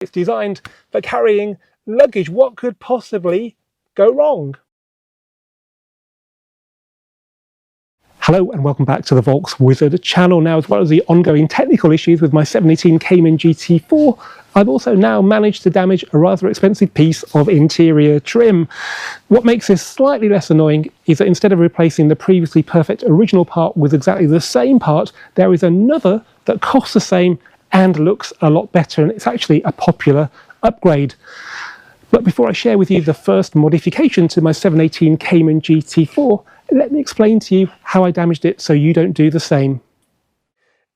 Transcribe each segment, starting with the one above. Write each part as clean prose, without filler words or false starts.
It's designed for carrying luggage. What could possibly go wrong? Hello and welcome back to the Volks Wizard channel. Now, as well as the ongoing technical issues with my 718 Cayman GT4, I've also now managed to damage a rather expensive piece of interior trim. What makes this slightly less annoying is that instead of replacing the previously perfect original part with exactly the same part, there is another that costs the same and looks a lot better, and it's actually a popular upgrade. But before I share with you the first modification to my 718 Cayman GT4, let me explain to you how I damaged it so you don't do the same.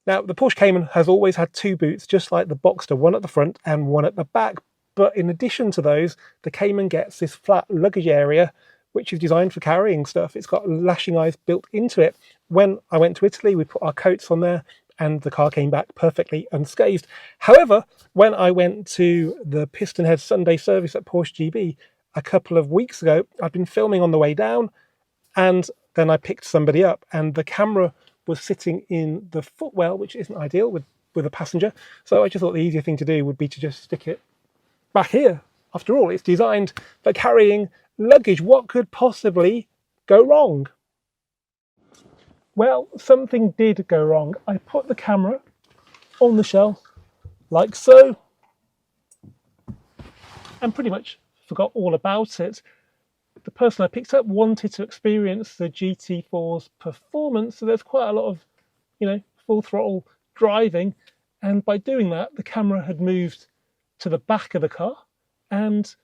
Now, the Porsche Cayman has always had two boots, just like the Boxster, one at the front and one at the back. But in addition to those, the Cayman gets this flat luggage area, which is designed for carrying stuff. It's got lashing eyes built into it. When I went to Italy, we put our coats on there, and the car came back perfectly unscathed. However, when I went to the Piston Head Sunday service at Porsche GB a couple of weeks ago, I'd been filming on the way down, and then I picked somebody up, and the camera was sitting in the footwell, which isn't ideal with a passenger. So I just thought the easier thing to do would be to just stick it back here. After all, it's designed for carrying luggage. What could possibly go wrong? Well, something did go wrong. I put the camera on the shelf like so and pretty much forgot all about it. The person I picked up wanted to experience the GT4's performance, so there's quite a lot of, full throttle driving, and by doing that, the camera had moved to the back of the car, and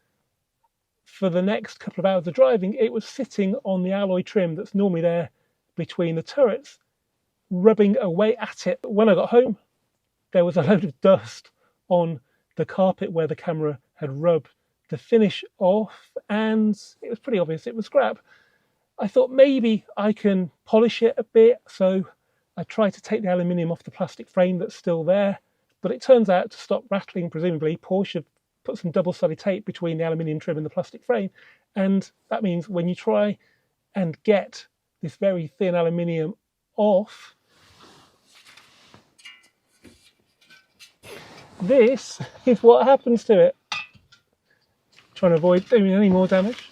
for the next couple of hours of driving, it was sitting on the alloy trim that's normally there between the turrets, rubbing away at it. When I got home, there was a load of dust on the carpet where the camera had rubbed the finish off, and it was pretty obvious it was scrap. I thought maybe I can polish it a bit, so I tried to take the aluminium off the plastic frame that's still there, but it turns out to stop rattling, presumably Porsche put some double-sided tape between the aluminium trim and the plastic frame, and that means when you try and get this very thin aluminium off, this is what happens to it. Trying to avoid doing any more damage.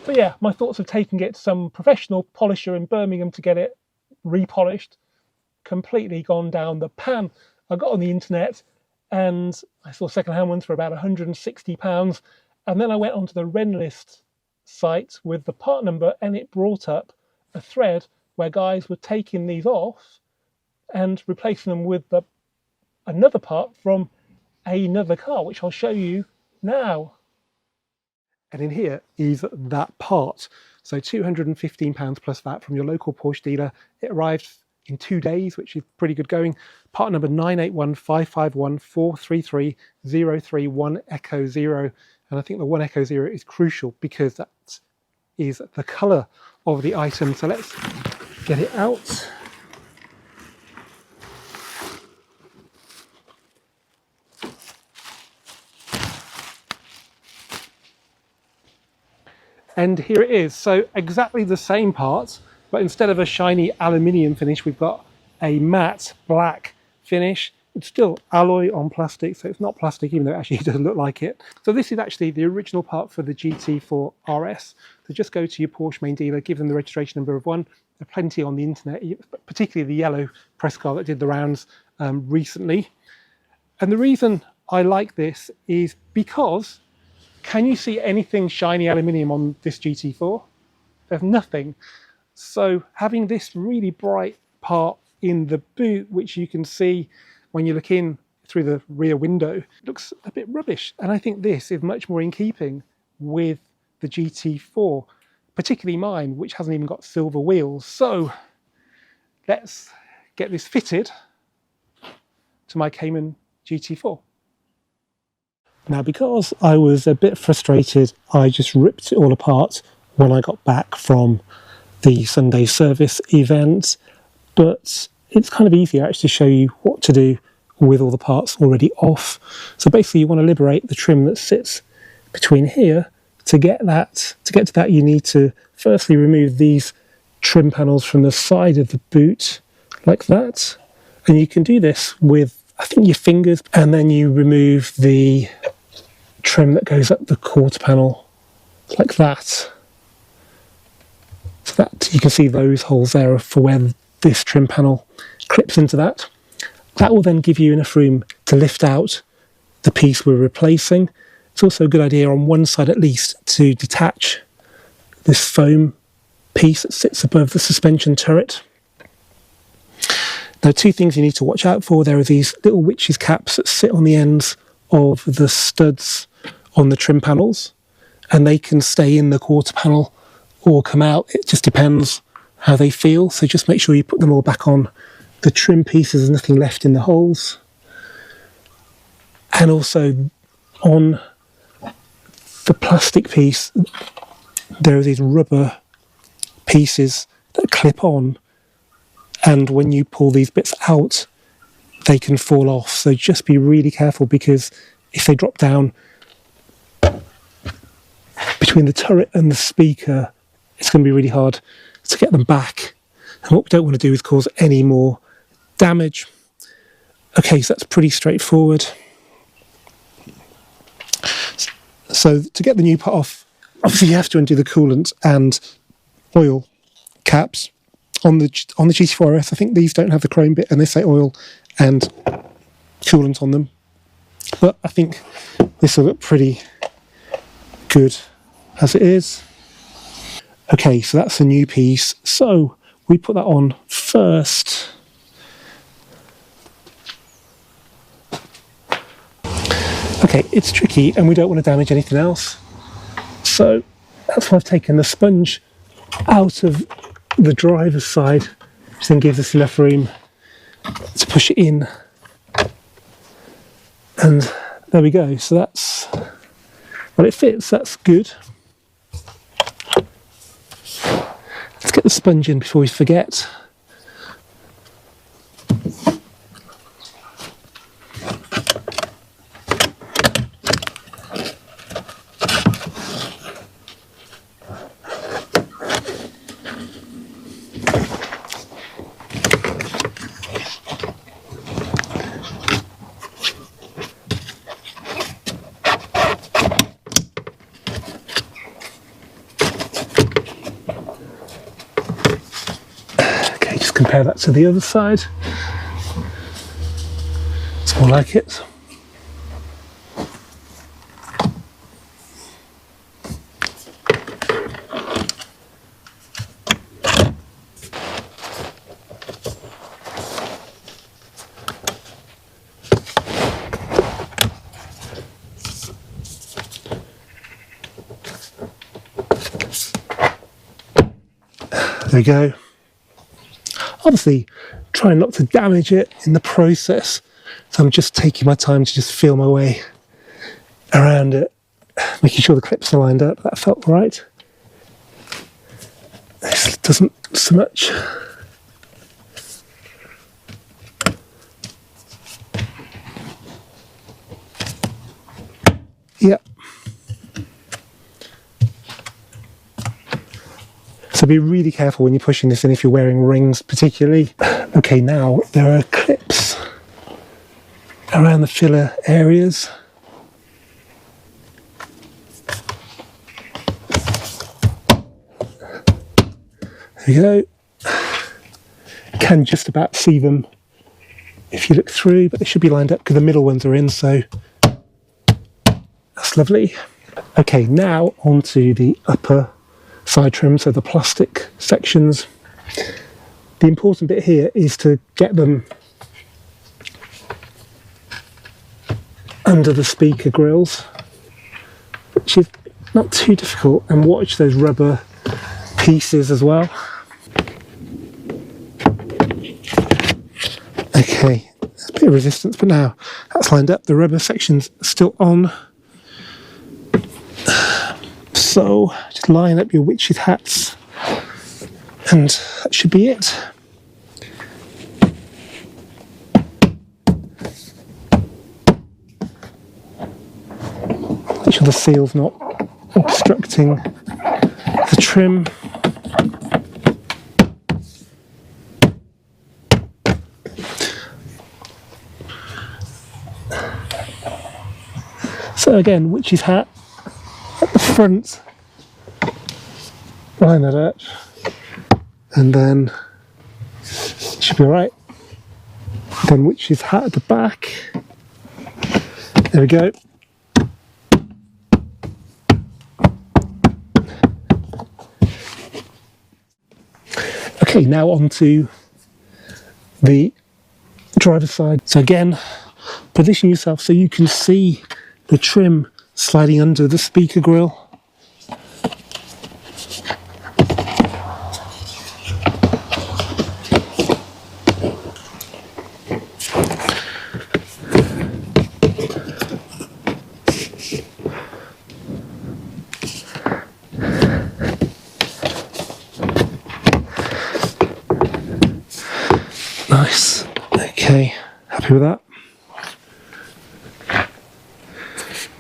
So yeah, my thoughts of taking it to some professional polisher in Birmingham to get it repolished completely gone down the pan. I got on the internet and I saw second-hand ones for about £160, and then I went onto the Renlist site with the part number, and it brought up a thread where guys were taking these off and replacing them with another part from another car, which I'll show you now. And in here is that part. So £215 plus VAT from your local Porsche dealer. It arrived in 2 days, which is pretty good going. Part number 98155143303 Echo 0. And I think the 1 Echo 0 is crucial because that is the colour of the item. So let's get it out. And here it is. So exactly the same part, but instead of a shiny aluminium finish, we've got a matte black finish. It's still alloy on plastic, so it's not plastic, even though it actually doesn't look like it. So this is actually the original part for the GT4 RS. So just go to your Porsche main dealer, give them the registration number of one. There are plenty on the internet, particularly the yellow press car that did the rounds recently. And the reason I like this is because, can you see anything shiny aluminium on this GT4? There's nothing. So having this really bright part in the boot, which you can see when you look in through the rear window, looks a bit rubbish. And I think this is much more in keeping with the GT4, particularly mine, which hasn't even got silver wheels. So let's get this fitted to my Cayman GT4. Now, because I was a bit frustrated, I just ripped it all apart when I got back from the Sunday service event, but it's kind of easier actually to show you what to do with all the parts already off. So basically you want to liberate the trim that sits between here. To get to that, you need to firstly remove these trim panels from the side of the boot like that. And you can do this with, I think, your fingers, and then you remove the trim that goes up the quarter panel like that. So that you can see those holes there for where this trim panel clips into that. That will then give you enough room to lift out the piece we're replacing. It's also a good idea on one side at least to detach this foam piece that sits above the suspension turret. Now, two things you need to watch out for. There are these little witches caps that sit on the ends of the studs on the trim panels, and they can stay in the quarter panel or come out. It just depends how they feel. So just make sure you put them all back on the trim pieces. There's nothing left in the holes. And also on the plastic piece, there are these rubber pieces that clip on, and when you pull these bits out, they can fall off. So just be really careful, because if they drop down between the turret and the speaker, it's going to be really hard to get them back. And what we don't want to do is cause any more damage. Okay, so that's pretty straightforward. So to get the new part off, obviously you have to undo the coolant and oil caps. On the GT4 RS, I think these don't have the chrome bit, and they say oil and coolant on them. But I think this will look pretty good as it is. Okay, so that's a new piece. So we put that on first. Okay, it's tricky and we don't want to damage anything else. So that's why I've taken the sponge out of the driver's side, which then gives us enough room to push it in. And there we go. So that's, well, it fits, that's good. Let's get the sponge in before we forget. Compare that to the other side. It's more like it. There we go. Obviously, trying not to damage it in the process, so I'm just taking my time to just feel my way around it, making sure the clips are lined up. That felt right. This doesn't so much. Yep. So be really careful when you're pushing this in if you're wearing rings particularly. Okay, now there are clips around the filler areas. There we go. You can just about see them if you look through, but they should be lined up because the middle ones are in, so that's lovely. Okay, now onto the upper side trim, so the plastic sections. The important bit here is to get them under the speaker grills, which is not too difficult, and watch those rubber pieces as well. Okay, there's a bit of resistance, but now that's lined up. The rubber section's still on. So just line up your witches hats and that should be it. Make sure the seal's not obstructing the trim. So again, witch's hat at the front, line that up, and then should be alright. Then witch's hat at the back. There we go. Okay, now on to the driver's side. So again, position yourself so you can see the trim sliding under the speaker grille. Nice. Okay, happy with that.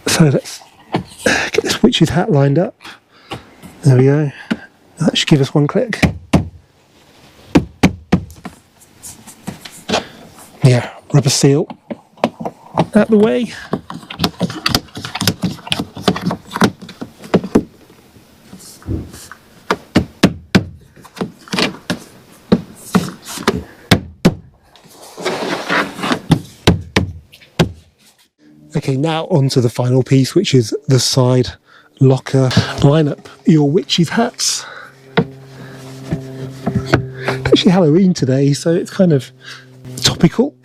So let's get this witch's hat lined up. There we go. That should give us one click. Yeah, rubber seal out the way. Okay, now on to the final piece, which is the side locker. Line up your witch's hats. It's actually Halloween today, so it's kind of topical.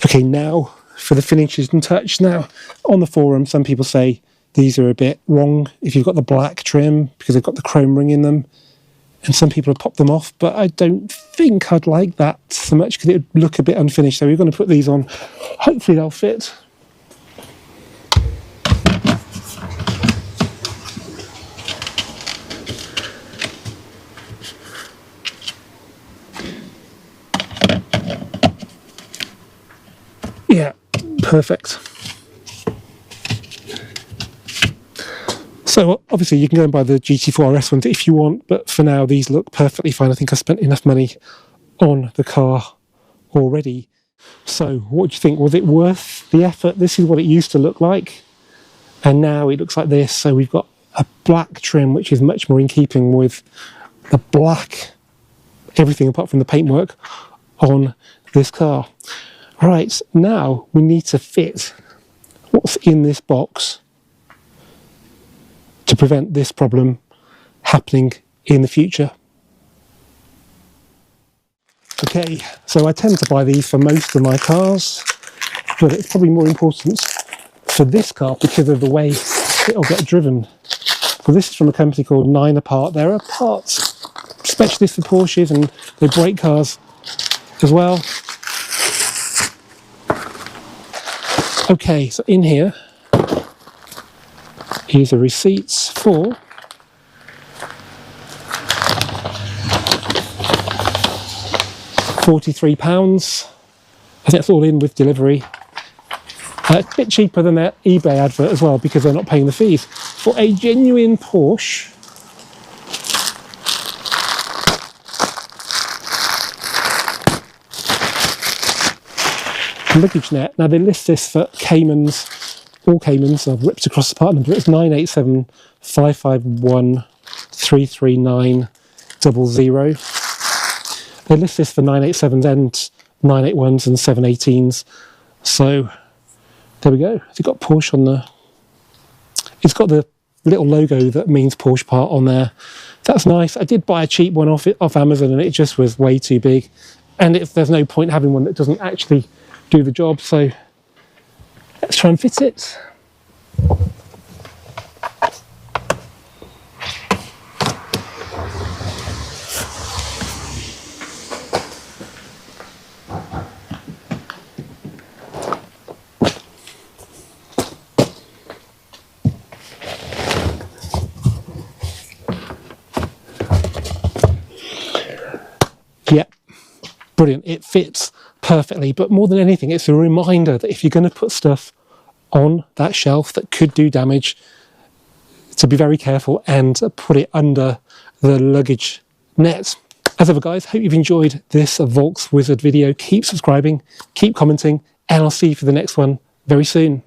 Okay, now for the finishes and touch. Now, on the forum, some people say these are a bit wrong if you've got the black trim because they've got the chrome ring in them, and some people have popped them off, but I don't think I'd like that so much because it would look a bit unfinished. So we're going to put these on. Hopefully they'll fit. Yeah, perfect. So obviously you can go and buy the GT4 RS ones if you want, but for now these look perfectly fine. I think I spent enough money on the car already. So what do you think? Was it worth the effort? This is what it used to look like, and now it looks like this. So we've got a black trim, which is much more in keeping with the black, everything apart from the paintwork on this car. Right, now we need to fit what's in this box to prevent this problem happening in the future. Okay, so I tend to buy these for most of my cars, but it's probably more important for this car because of the way it'll get driven. So this is from a company called 9 Apart. There are parts specialists for Porsches and they break cars as well. Okay, so in here, here's the receipts for £43. I think that's all in with delivery. It's a bit cheaper than their eBay advert as well because they're not paying the fees. For a genuine Porsche, luggage net. Now they list this for Caymans, all Caymans. I've ripped across the part number. It's 987-551-339-00. They list this for 987s and 981s and 718s. So there we go. It's got Porsche on the. It's got the little logo that means Porsche part on there. That's nice. I did buy a cheap one off Amazon, and it just was way too big. And there's no point having one that doesn't actually do the job, so let's try and fit it. Yep, brilliant. It fits perfectly, but more than anything, it's a reminder that if you're going to put stuff on that shelf that could do damage, to be very careful and put it under the luggage net. As ever, guys, hope you've enjoyed this Volks Wizard video. Keep subscribing, keep commenting, and I'll see you for the next one very soon.